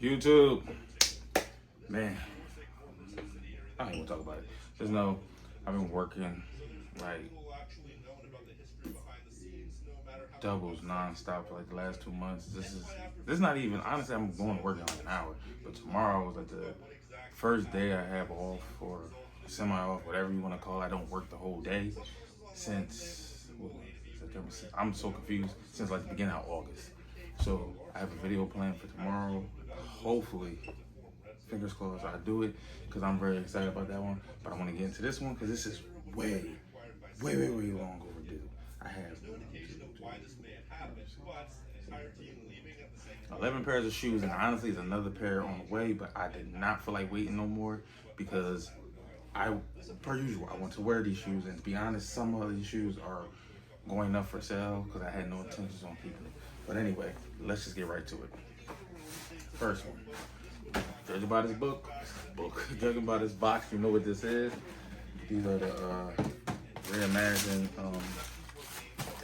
YouTube, man, I ain't gonna talk about it. Just know I've been working like doubles nonstop for like the last 2 months. This is not even honestly. I'm going to work in like an hour, but tomorrow was like the first day I have off or semi off, whatever you want to call it. I don't work the whole day since September. I'm so confused since like the beginning of August. So I have a video planned for tomorrow. Hopefully, fingers crossed, I do it because I'm very excited about that one. But I want to get into this one because this is way long overdue. I have 11 pairs of shoes, and honestly, there's another pair on the way. But I did not feel like waiting no more because per usual, I want to wear these shoes. And to be honest, some of these shoes are going up for sale because I had no intentions on keeping it. But anyway, let's just get right to it. First one, judging by this judging by this box, you know what this is. These are the reimagined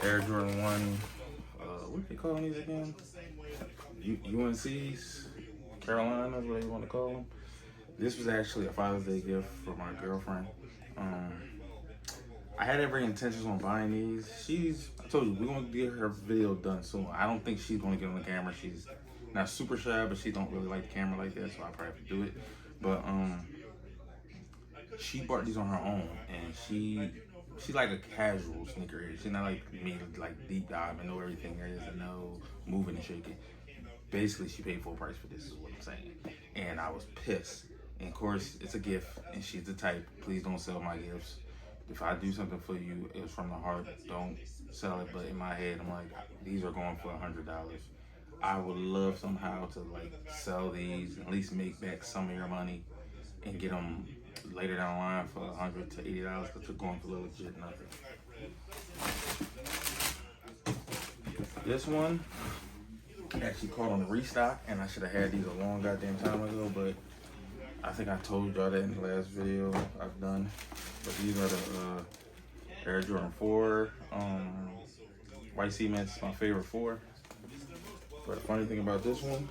Air Jordan 1, what they calling these again? UNCs, Carolinas, whatever you want to call them. This was actually a Father's Day gift for my girlfriend. I had every intentions on buying these. I told you, we're going to get her video done soon. I don't think she's going to get on the camera. She's not super shy, but she don't really like the camera like that, so I probably have to do it. But she bought these on her own, and she's like a casual sneakerhead. She's not like me, like deep dive and know everything there is and know moving and shaking. Basically, she paid full price for this, is what I'm saying. And I was pissed. And of course, it's a gift, and she's the type, please don't sell my gifts. If I do something for you, it was from the heart, don't sell it. But in my head, I'm like, these are going for $100. I would love somehow to like sell these, at least make back some of your money and get them later down the line for $100 to $80 because they're going for legit nothing. This one actually caught on the restock, and I should have had these a long goddamn time ago, but I think I told y'all that in the last video I've done. But these are the Air Jordan 4 white cement's my favorite 4. But the funny thing about this one,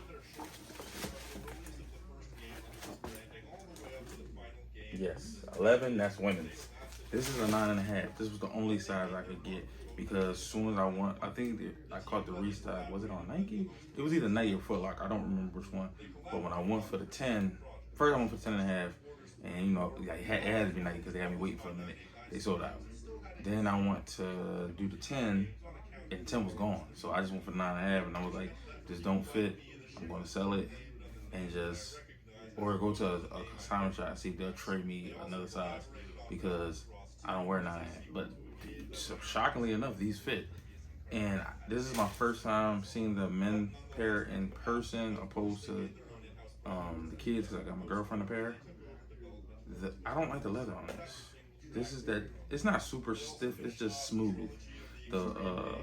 yes, 11, that's women's. This is a 9.5. This was the only size I could get because as soon as I think I caught the restock. Was it on Nike? It was either Nike or Foot Locker. I don't remember which one. But when I went for the 10, first I went for 10.5, and you know, it had to be Nike because they had me waiting for a minute. They sold out. Then I went to do the 10, and 10 was gone. So I just went for 9.5, and I was like, this don't fit. I'm going to sell it and just, or go to a consignment shop and see if they'll trade me another size because I don't wear 9.5. But so shockingly enough, these fit. And this is my first time seeing the men pair in person opposed to the kids because I got my girlfriend a pair. I don't like the leather on this. This is that, it's not super stiff, it's just smooth. The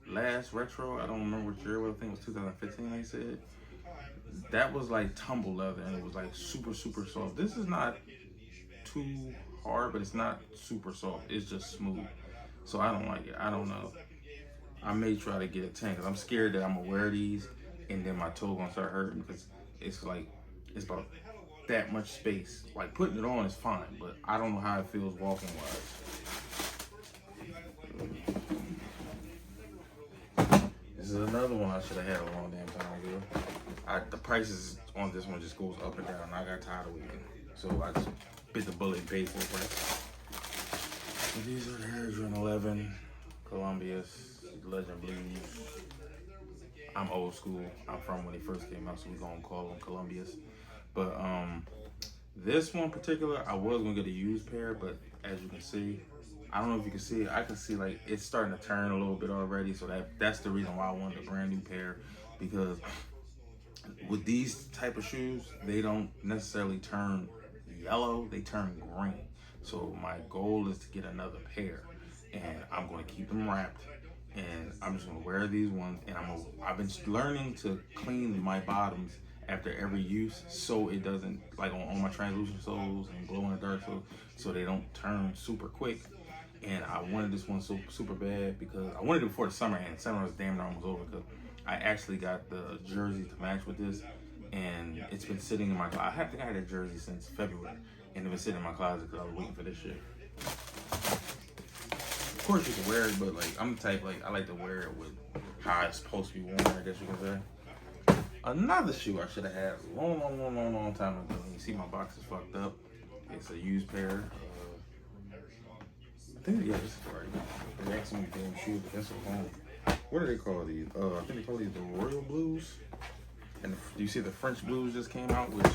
last retro, I don't remember what year, I think it was 2015 they said. That was like tumble leather and it was like super soft. This is not too hard, but it's not super soft. It's just smooth. So I don't like it. I don't know. I may try to get a 10 because I'm scared that I'm gonna wear these and then my toe gonna start hurting because it's like, it's about that much space. Like putting it on is fine, but I don't know how it feels walking wise. This is another one I should have had a long damn time ago. The prices on this one just goes up and down. I got tired of waiting, so I just bit the bullet and paid full price. So these are the Air Jordan 11 Columbia's Legend Blues. I'm old school. I'm from when they first came out, so we're gonna call them Columbia's. But this one in particular, I was gonna get a used pair, but as you can see, I don't know if you can see it. I can see like it's starting to turn a little bit already, so that's the reason why I wanted a brand new pair. Because with these type of shoes, they don't necessarily turn yellow; they turn green. So my goal is to get another pair, and I'm gonna keep them wrapped. And I'm just gonna wear these ones, and I've been learning to clean my bottoms after every use so it doesn't, like on my translucent soles and glow in the dark so they don't turn super quick. And I wanted this one so super bad because I wanted it before the summer, and summer was damn near almost over because I actually got the jersey to match with this, and it's been sitting in my closet. I think I had a jersey since February, and it's been sitting in my closet because I was waiting for this shit. Of course you can wear it, but like I'm the type like I like to wear it with how it's supposed to be worn, I guess you can say. Another shoe I should have had a long time ago. You see my box is fucked up. It's a used pair. I think this is right. They asked me damn shoes, but that's a home. What do they call these? I think they call these the Royal Blues. And you see the French Blues just came out, which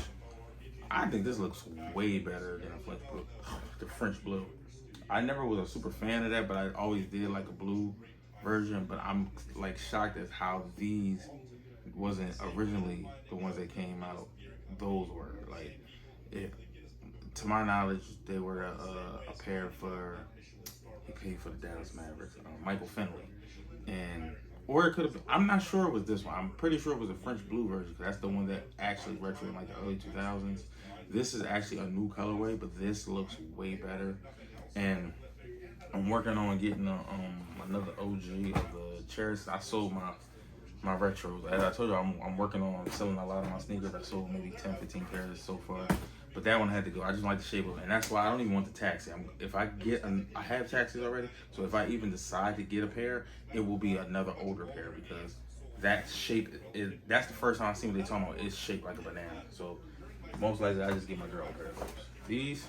I think this looks way better than a French Blue. The French Blue. I never was a super fan of that, but I always did like a blue version. But I'm like shocked at how these wasn't originally the ones that came out. Those were like, to my knowledge, they were a pair for, he paid for the Dallas Mavericks, Michael Finley. And, or it could have been, I'm not sure it was this one. I'm pretty sure it was a French Blue version, because that's the one that actually retro in like the early 2000s. This is actually a new colorway, but this looks way better. And I'm working on getting another OG of the Cherish. I sold my retros. As I told you, I'm working on selling a lot of my sneakers. I sold maybe 10, 15 pairs so far. But that one had to go. I just like the shape of it. And that's why I don't even want the taxi. If I get, I have taxis already. So if I even decide to get a pair, it will be another older pair, because that shape, that's the first time I've seen what they're talking about. It's shaped like a banana. So most likely I just get my girl a pair of those. These,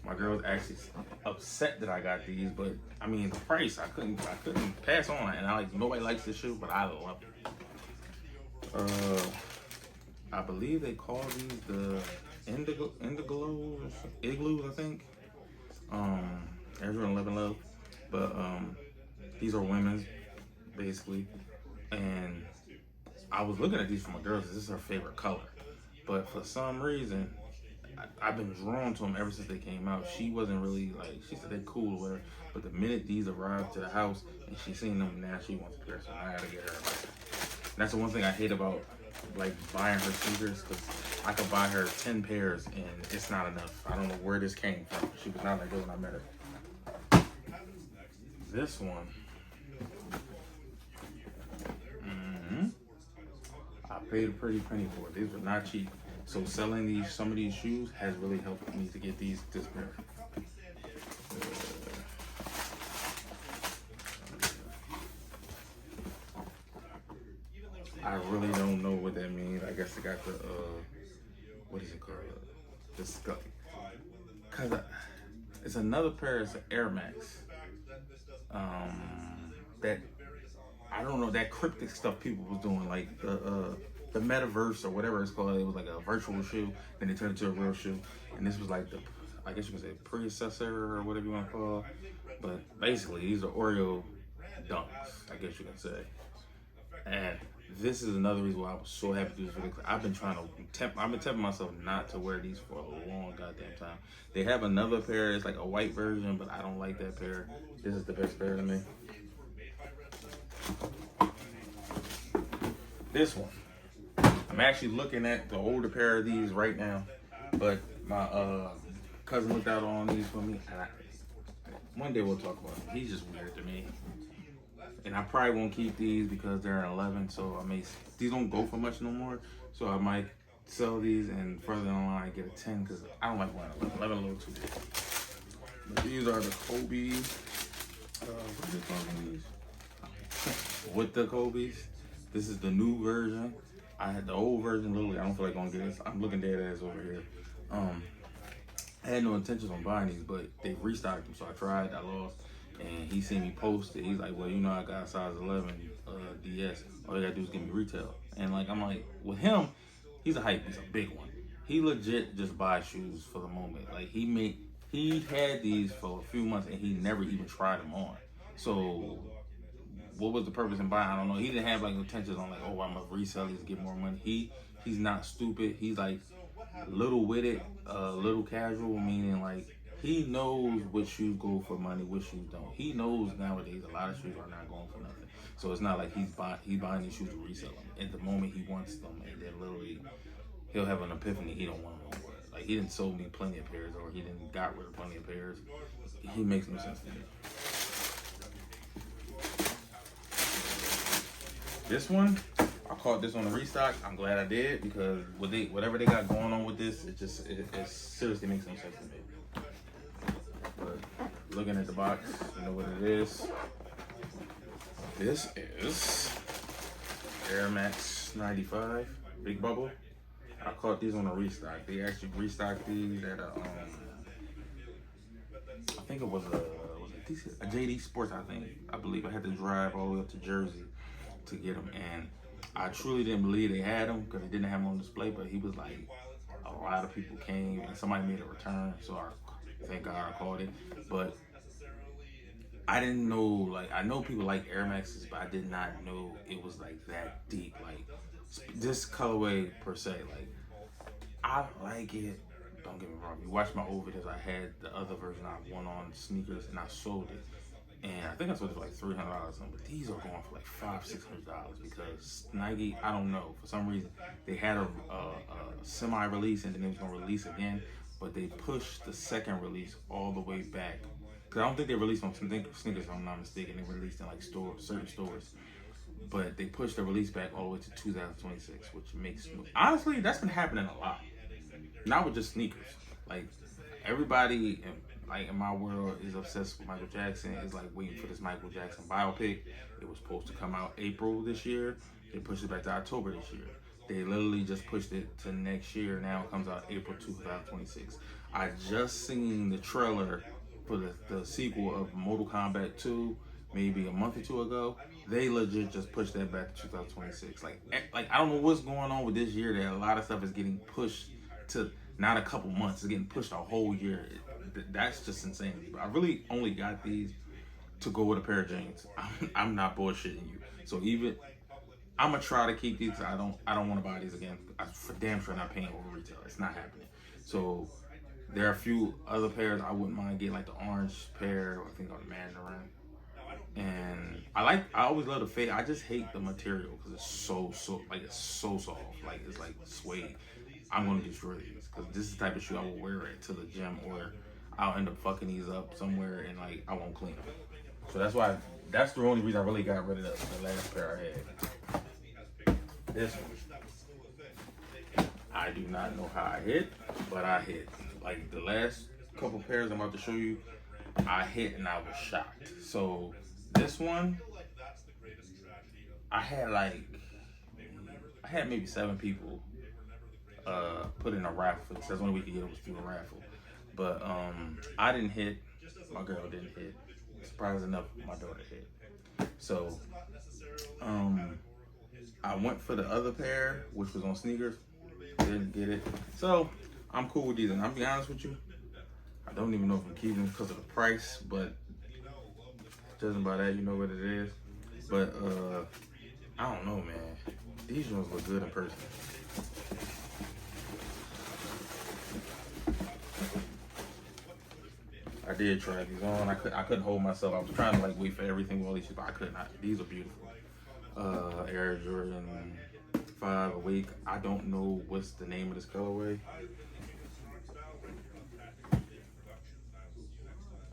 my girl's actually upset that I got these, but I mean the price, I couldn't pass on it. And nobody likes this shoe, but I love it. I believe they call these the Igloos, I think. Air Jordan 11 Love. But these are women's, basically. And I was looking at these for my girls. This is her favorite color. But for some reason, I've been drawn to them ever since they came out. She wasn't really like, she said they're cool or whatever. But the minute these arrived to the house and she seen them, now she wants a pair. So I gotta get her. That's the one thing I hate about like buying her sneakers, because I could buy her 10 pairs and it's not enough. I don't know where this came from. She was not like that when I met her. This one, I paid a pretty penny for it. These were not cheap. So selling some of these shoes has really helped me to get this pair. I really don't know what that means. I guess it got the, what is it called? The skull. Cause it's another pair, it's an Air Max. That, I don't know, that cryptic stuff people was doing, like the metaverse or whatever it's called. It was like a virtual shoe, then they turned it into a real shoe. And this was like the, I guess you could say predecessor or whatever you want to call it. But basically, these are Oreo dunks, I guess you can say. And this is another reason why I was so happy to do this video. I've been tempting myself not to wear these for a long goddamn time. They have another pair, it's like a white version, but I don't like that pair. This is the best pair to me. This one. I'm actually looking at the older pair of these right now, but my cousin looked out on these for me. And one day we'll talk about it. He's just weird to me. And I probably won't keep these because they're an 11, so these don't go for much no more. So I might sell these and further down the line get a 10, because I don't like wearing 11. 11 a little too big. But these are the Kobe, what are they calling these? With the Kobe's. This is the new version. I had the old version, literally, I don't feel like going to get this. I'm looking dead ass over here. I had no intentions on buying these, but they restocked them, so I tried, I lost. And he seen me post it. He's like, well, you know, I got a size 11 DS. All you gotta do is give me retail. And like, I'm like, with him, he's a hype. He's a big one. He legit just buys shoes for the moment. Like, he had these for a few months and he never even tried them on. So what was the purpose in buying? I don't know. He didn't have like intentions on like, oh, I'm gonna resell these to get more money. He's not stupid. He's like little with it, little casual, meaning like, he knows what shoes go for money, what shoes don't. He knows nowadays a lot of shoes are not going for nothing. So it's not like he's buying these shoes to resell them. At the moment he wants them, and then literally he'll have an epiphany he don't want them no more. Like, he didn't sold me plenty of pairs, or he didn't got rid of plenty of pairs. He makes no sense to me. This one, I caught this on the restock. I'm glad I did because whatever they got going on with this, it seriously makes no sense to me. But looking at the box, you know what it is. This is Air Max 95 Big Bubble. I caught these on a restock. They actually restocked these at I think it was a JD Sports. I believe I had to drive all the way up to Jersey to get them, and I truly didn't believe they had them because they didn't have them on display. But he was like, a lot of people came and somebody made a return, so thank God I caught it. But I didn't know, like, I know people like Air Maxes, but I did not know it was like that deep. Like this colorway per se, like I like it. Don't get me wrong. You watch my old videos. I had the other version I won on sneakers and I sold it. And I think I sold it for like $300 but these are going for like $500-$600 because Nike, I don't know, for some reason they had a semi-release and then they was gonna release again, but they pushed the second release all the way back. Cause I don't think they released on sneakers, if I'm not mistaken. They released in like certain stores, but they pushed the release back all the way to 2026, which makes honestly that's been happening a lot. Not with just sneakers, like everybody. Like in my world is obsessed with Michael Jackson, is like waiting for this Michael Jackson biopic. It was supposed to come out April this year. They pushed it back to October this year. They literally just pushed it to next year. Now it comes out April 2026. I just seen the trailer for the sequel of Mortal Kombat 2 maybe a month or two ago. They legit just pushed that back to 2026. Like I don't know what's going on with this year that a lot of stuff is getting pushed to not a couple months. It's getting pushed a whole year. That's just insanity. But I really only got these to go with a pair of jeans. I'm not bullshitting you. So even I'm gonna try to keep these. I don't want to buy these again. I'm for damn sure not paying over retail. It's not happening. So there are a few other pairs I wouldn't mind getting, like the orange pair. I think on the Mandarin. And I always love the fade. I just hate the material because it's so soft. Like it's like suede. I'm gonna destroy these because this is the type of shoe I will wear it to the gym, or I'll end up fucking these up somewhere and like I won't clean them. So that's the only reason I really got rid of the last pair I had. This one, I do not know how I hit, but I hit. Like the last couple pairs I'm about to show you, I hit and I was shocked. So this one, I had maybe 7 people put in a raffle. That's the only way we could get it was through a raffle. But I didn't hit. My girl didn't hit. Surprising enough, my daughter hit. So I went for the other pair, which was on sneakers. Didn't get it. So I'm cool with these. And I'll be honest with you, I don't even know if I'm keeping them because of the price. But judging by that, you know what it is. But I don't know, man. These ones look good in person. I did try these on. I couldn't hold myself. I was trying to like wait for everything with all these shit, but I could not. These are beautiful. Air Jordan 5 Awake. I don't know what's the name of this colorway.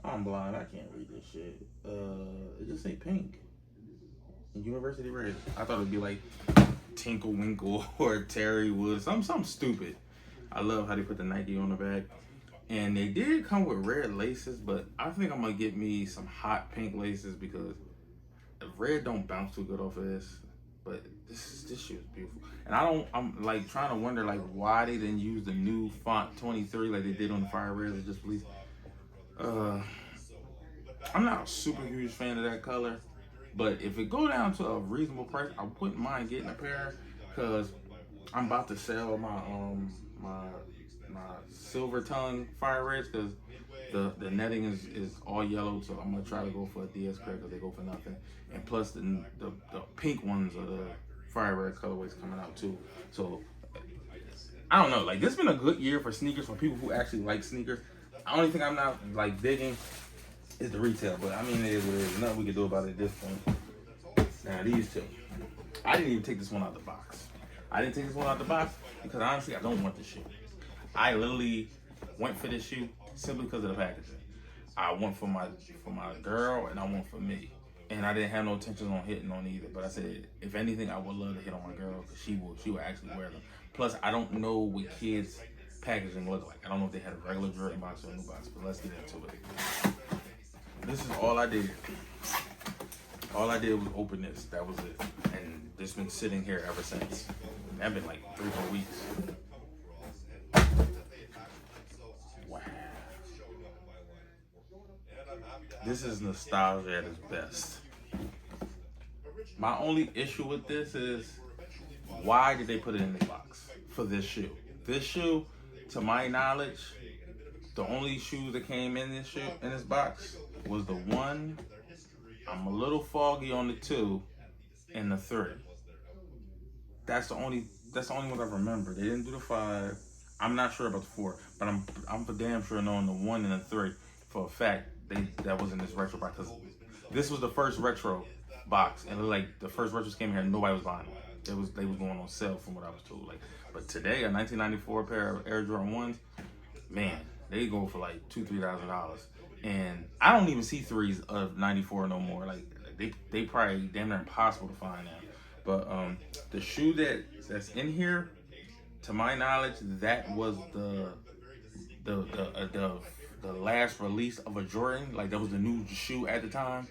I'm blind. I can't read this shit. It just say pink. University Red. I thought it'd be like Tinkle Winkle or Terry Woods. Something stupid. I love how they put the Nike on the back. And they did come with red laces, but I think I'm gonna get me some hot pink laces because the red don't bounce too good off of this. But this shit is beautiful. And I'm like trying to wonder like why they didn't use the new font 23 like they did on the Fire Reds that just released. I'm not a super huge fan of that color, but if it go down to a reasonable price, I wouldn't mind getting a pair because I'm about to sell my my silver tongue Fire Reds because the netting is all yellow, so I'm gonna try to go for a DS pair because they go for nothing. And plus the pink ones are the Fire Red colorways coming out too. So I don't know, like this has been a good year for sneakers for people who actually like sneakers. The only thing I'm not like digging is the retail, but I mean it is what it is. Nothing we can do about it at this point. Now these two, I didn't even take this one out the box. I didn't take this one out the box because honestly I don't want this shoe. I literally went for this shoe simply because of the packaging. I went for my girl and I went for me. And I didn't have no intentions on hitting on either. But I said, if anything, I would love to hit on my girl because she will actually wear them. Plus, I don't know what kids' packaging look like. I don't know if they had a regular Jordan box or a new box, but let's get into it. This is all I did. All I did was open this. That was it. And it's been sitting here ever since. That's been like 3-4 weeks. Wow. This is nostalgia at its best. My only issue with this is, why did they put it in this box for this shoe? This shoe, to my knowledge, the only shoes that came in this box was the 1. I'm a little foggy on the 2 and the 3. That's the only one I remember. They didn't do the 5. I'm not sure about the 4, but I'm for damn sure knowing the 1 and the 3 for a fact that was in this retro box, because this was the first retro box, and it looked like the first retros came here and nobody was buying them. They was going on sale from what I was told. Like, but today a 1994 pair of Air Jordan 1s, man, they go for like $2,000-$3,000, and I don't even see 3s of 94 no more. Like they probably damn near impossible to find now. But the shoe that's in here, to my knowledge, that was the last release of a Jordan. Like, that was the new shoe at the time,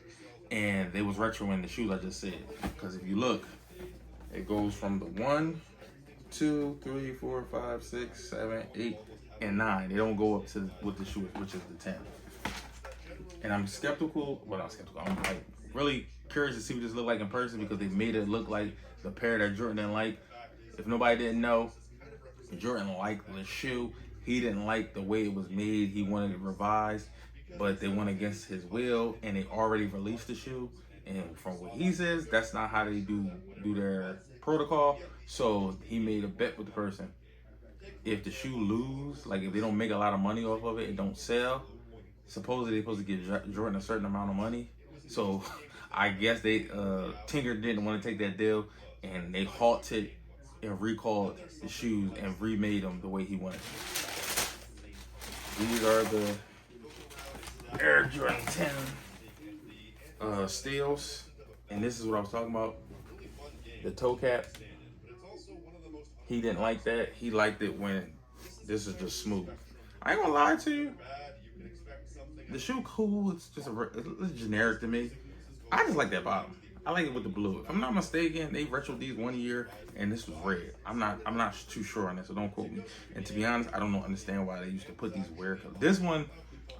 and they was retroing the shoes I just said. Because if you look, it goes from the 1, 2, 3, 4, 5, 6, 7, 8, and 9. They don't go up to with the shoe, which is the 10. And I'm skeptical. Well, not skeptical. I'm like really curious to see what this look like in person, because they made it look like the pair that Jordan didn't like. If nobody didn't know, Jordan liked the shoe. He didn't like the way it was made. He wanted it revised, but they went against his will, and they already released the shoe. And from what he says, that's not how they do their protocol. So he made a bet with the person. If the shoe lose, like if they don't make a lot of money off of it, it don't sell, supposedly they're supposed to give Jordan a certain amount of money. So I guess Tinker didn't want to take that deal, and they halted and recalled the shoes and remade them the way he wanted. These are the Air Jordan 10 steels, and this is what I was talking about. The toe cap. He didn't like that. He liked it when this is just smooth. I ain't gonna lie to you. The shoe cool. It's just it's generic to me. I just like that bottom. I like it with the blue. If I'm not mistaken, they retroed these 1 year, and this was red. I'm not too sure on this, so don't quote me. And to be honest, I don't understand why they used to put these weird colors. This one,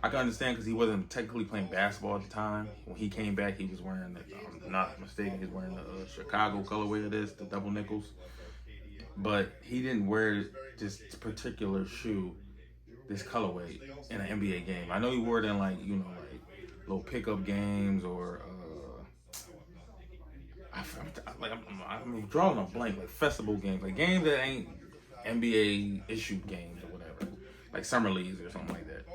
I can understand because he wasn't technically playing basketball at the time. When he came back, he was wearing the, I'm not mistaken, he was wearing the Chicago colorway of this, the double nickels. But he didn't wear this particular shoe, this colorway, in an NBA game. I know he wore it in like little pickup games or I'm drawing a blank, like festival games, like games that ain't NBA issued games or whatever, like summer leagues or something like that.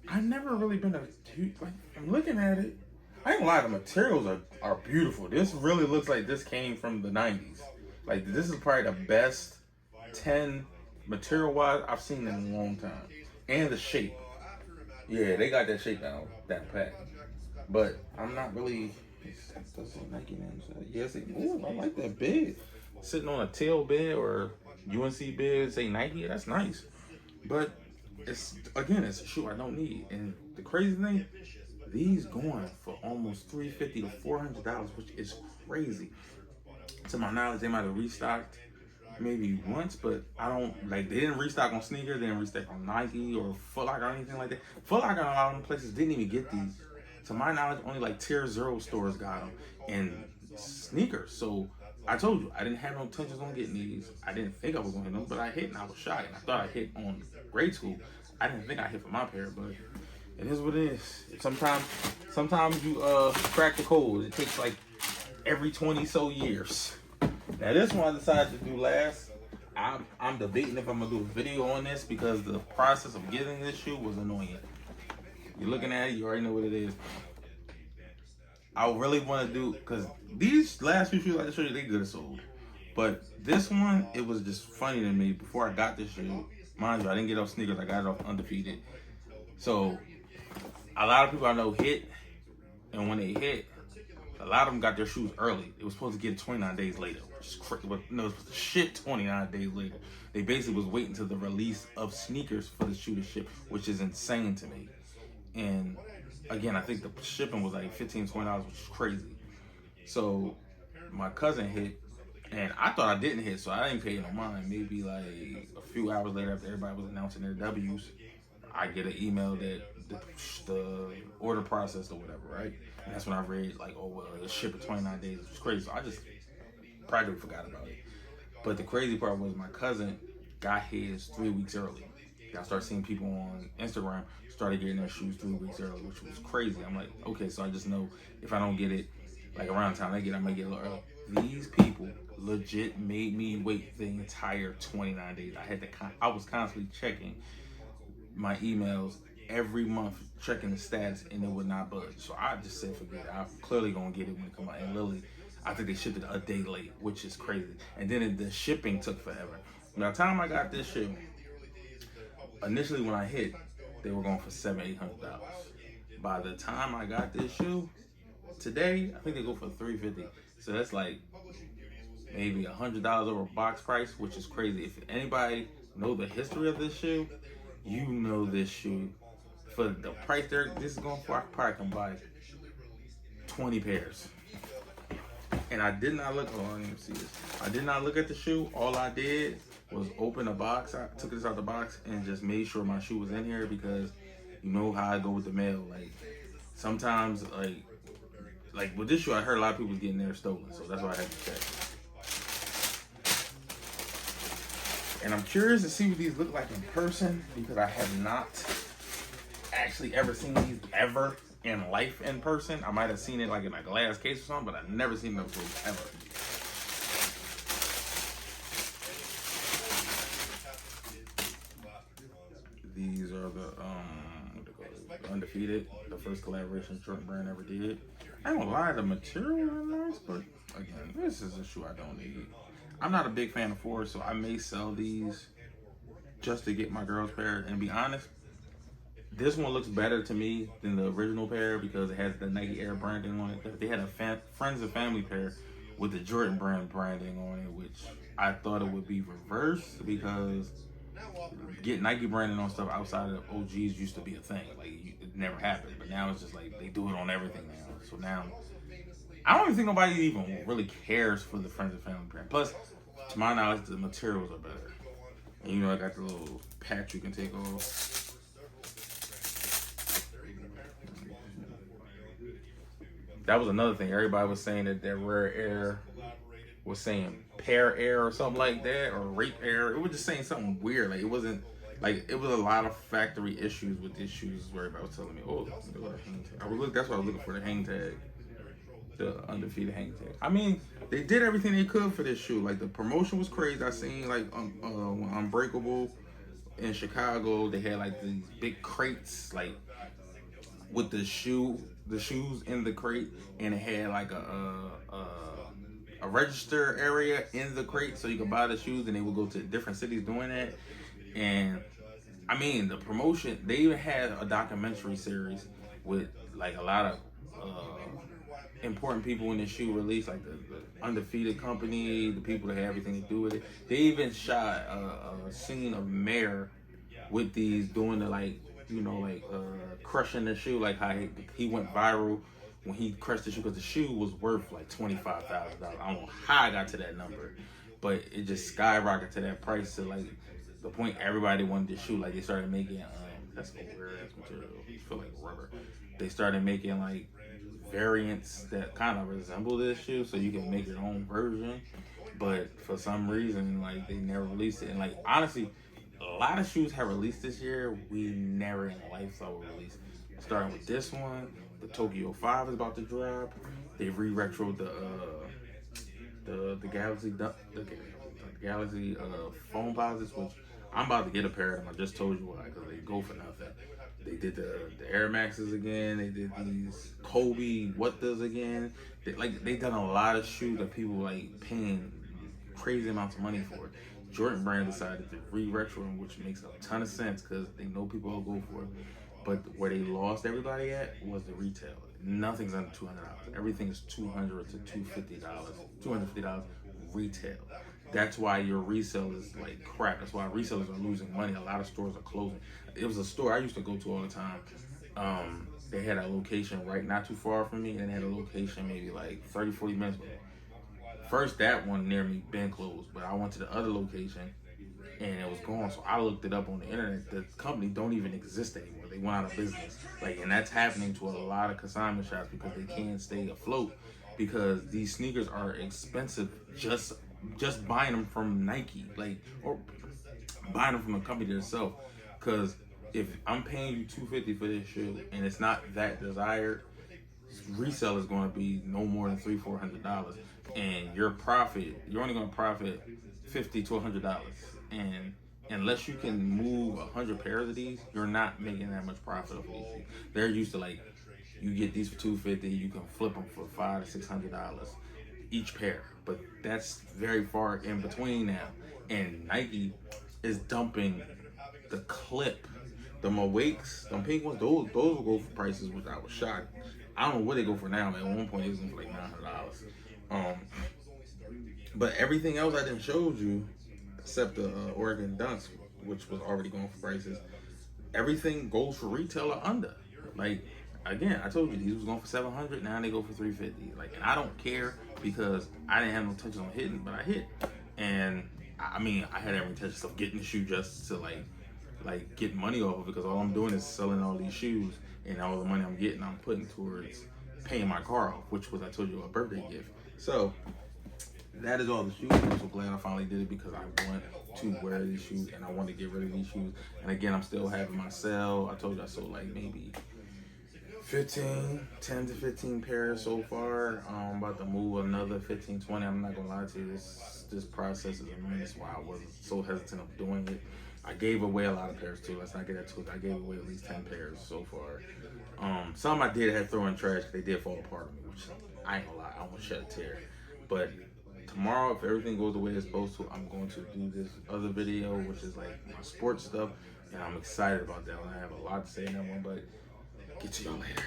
I've never really been I'm looking at it. I ain't gonna lie, the materials are beautiful. This really looks like this came from the 90s. Like, this is probably the best 10 material-wise I've seen in a long time. And the shape. Yeah, they got that shape down, that pack. But I'm not really... Does say Nike name? Yes, I like that bid. Sitting on a tail bid or UNC bid, say Nike, that's nice. But it's a shoe I don't need. And the crazy thing, these going for almost $350 to $400, which is crazy. To my knowledge, they might have restocked maybe once, but I don't they didn't restock on sneakers, they didn't restock on Nike or Foot Locker or anything like that. Foot Locker and a lot of them places didn't even get these. To my knowledge, only like tier 0 stores got them and sneakers. So I told you, I didn't have no intentions on getting these. I didn't think I was going to hit them, but I hit and I was shocked. I thought I hit on grade school. I didn't think I hit for my pair, but it is what it is. Sometimes you crack the code. It takes like every 20 so years. Now this one I decided to do last. I'm debating if I'm gonna do a video on this because the process of getting this shoe was annoying. You're looking at it, you already know what it is. I really want to do, because these last few shoes I just showed you, they good as sold. But this one, it was just funny to me. Before I got this shoe, mind you, I didn't get off sneakers, I got it off Undefeated. So a lot of people I know hit, and when they hit, A lot of them got their shoes early. It was supposed to get it 29 days later, which is crazy. But no, it was supposed to ship 29 days later. They basically was waiting to the release of sneakers for the shoe to ship, which is insane to me. And again, I think the shipping was like $15-20, which is crazy. So my cousin hit, and I thought I didn't hit, so I didn't pay no mind. Maybe like a few hours later, after everybody was announcing their W's, I get an email that the order processed or whatever, right? And that's when I read like, oh well, it's shipped in 29 days, which is crazy. So I just practically forgot about it. But the crazy part was my cousin got his 3 weeks early. I started seeing people on Instagram started getting their shoes 3 weeks early, which was crazy. I'm like, okay, so I just know if I don't get it like around the time I get it, I might get it a little early. These people legit made me wait the entire 29 days. I was constantly checking my emails every month, checking the status, and it would not budge. So I just said, forget it. I'm clearly gonna get it when it come out. And literally, I think they shipped it a day late, which is crazy. And then the shipping took forever. By the time I got this shit, initially when I hit, they were going for $700-800. By the time I got this shoe today, I think they go for $350. So that's like maybe $100 over box price, which is crazy. If anybody know the history of this shoe, you know this shoe for the price this is going for. I probably can buy 20 pairs. And I did not look. Oh, I didn't see this. I did not look at the shoe. All I did was open the box. I took this out the box and just made sure my shoe was in here, because you know how I go with the mail. Like sometimes, like with this shoe, I heard a lot of people was getting theirs stolen, so that's why I had to check. And I'm curious to see what these look like in person, because I have not actually ever seen these ever in life in person. I might have seen it like in a glass case or something, but I've never seen those ever. These are the Undefeated, the first collaboration Jordan Brand ever did. I ain't gonna lie, the material is nice, but again, this is a shoe I don't need. I'm not a big fan of Ford, so I may sell these just to get my girl's pair. And be honest, this one looks better to me than the original pair because it has the Nike Air branding on it. They had a Friends and Family pair with the Jordan Brand branding on it, which I thought it would be reversed, because get Nike branding on stuff outside of OGs used to be a thing. Like it never happened, but now it's just like they do it on everything now. So now I don't even think nobody even really cares for the Friends and Family brand. Plus, to my knowledge, the materials are better. And you know, I got the little patch you can take off. That was another thing. Everybody was saying that Rare Air was saying Pear Air or something like that, or Rape Air. It was just saying something weird. Like it wasn't like, it was a lot of factory issues with these shoes. Where everybody was telling me, oh, that's what I was looking for, the hang tag, the Undefeated hang tag. I mean, they did everything they could for this shoe. Like the promotion was crazy. I seen like Unbreakable in Chicago. They had like these big crates, like with the shoes in the crate, and it had like a register area in the crate so you could buy the shoes, and they would go to different cities doing that. And I mean, the promotion, they even had a documentary series with like a lot of important people in the shoe release, like the Undefeated company, the people that had everything to do with it. They even shot a scene of Mayer with these doing the crushing the shoe, like how he went viral when he crushed the shoe, because the shoe was worth like $25,000. I don't know how I got to that number, but it just skyrocketed to that price, to like the point everybody wanted the shoe. Like they started making that's a weird ass material. You feel like rubber. They started making like variants that kind of resemble this shoe, so you can make your own version. But for some reason, like they never released it. And like honestly, a lot of shoes have released this year we never in life thought would release. Starting with this one, the Tokyo 5 is about to drop. They re-retroed the Galaxy foam posits, which I'm about to get a pair of them. I just told you why, because they go for nothing. They did the Air Maxes again. They did these Kobe what does again. They done a lot of shoes that people like paying crazy amounts of money for. Jordan Brand decided to re-retro them, which makes a ton of sense because they know people will go for it. But where they lost everybody at was the retail. nothing's under $200. Everything is $200 to $250, $250 retail. That's why your resale is like crap. That's why resellers are losing money. A lot of stores are closing. It was a store I used to go to all the time. They had a location right not too far from me, and they had a location maybe like 30, 40 minutes away. First, that one near me been closed, but I went to the other location and it was gone. So I looked it up on the internet. The company don't even exist anymore. They went out of business. Like, and that's happening to a lot of consignment shops because they can't stay afloat because these sneakers are expensive. Just buying them from Nike, like, or buying them from a company itself. Because if I'm paying you $250 for this shoe and it's not that desired, resale is going to be no more than $300-400, and you're only going to profit $50 to $100, and unless you can move 100 pairs of these, you're not making that much profit off of these. They're used to, like, you get these for $250, you can flip them for $500 to $600 each pair, but that's very far in between now. And Nike is dumping the clip, the Awakes, the pink ones. Those will go for prices which I was shocked. I don't know what they go for now. At one point, it was for like $900. But everything else I didn't show you, except the Oregon Dunks, which was already going for prices, everything goes for retail or under. Like, again, I told you these was going for $700. Now they go for $350. Like, and I don't care because I didn't have no intention on hitting, but I hit. And I mean, I had every intention of getting the shoe just to like get money off of it, because all I'm doing is selling all these shoes, and all the money I'm getting, I'm putting towards paying my car off, which was, I told you, a birthday gift. So that is all the shoes. I'm so glad I finally did it because I want to wear these shoes and I want to get rid of these shoes. And again, I'm still having my sale. I told you I sold like maybe 10 to 15 pairs so far. I'm about to move another 15, 20. I'm not gonna lie to you, this process is a mess. Why I was so hesitant of doing it. I gave away a lot of pairs too. Let's not get that twisted. I gave away at least 10 pairs so far. Some I did have to throw in trash because they did fall apart on me, which I ain't gonna lie, I won't shed a tear. But tomorrow, if everything goes the way it's supposed to, I'm going to do this other video, which is like my sports stuff, and I'm excited about that one. I have a lot to say in that one, but get to y'all later.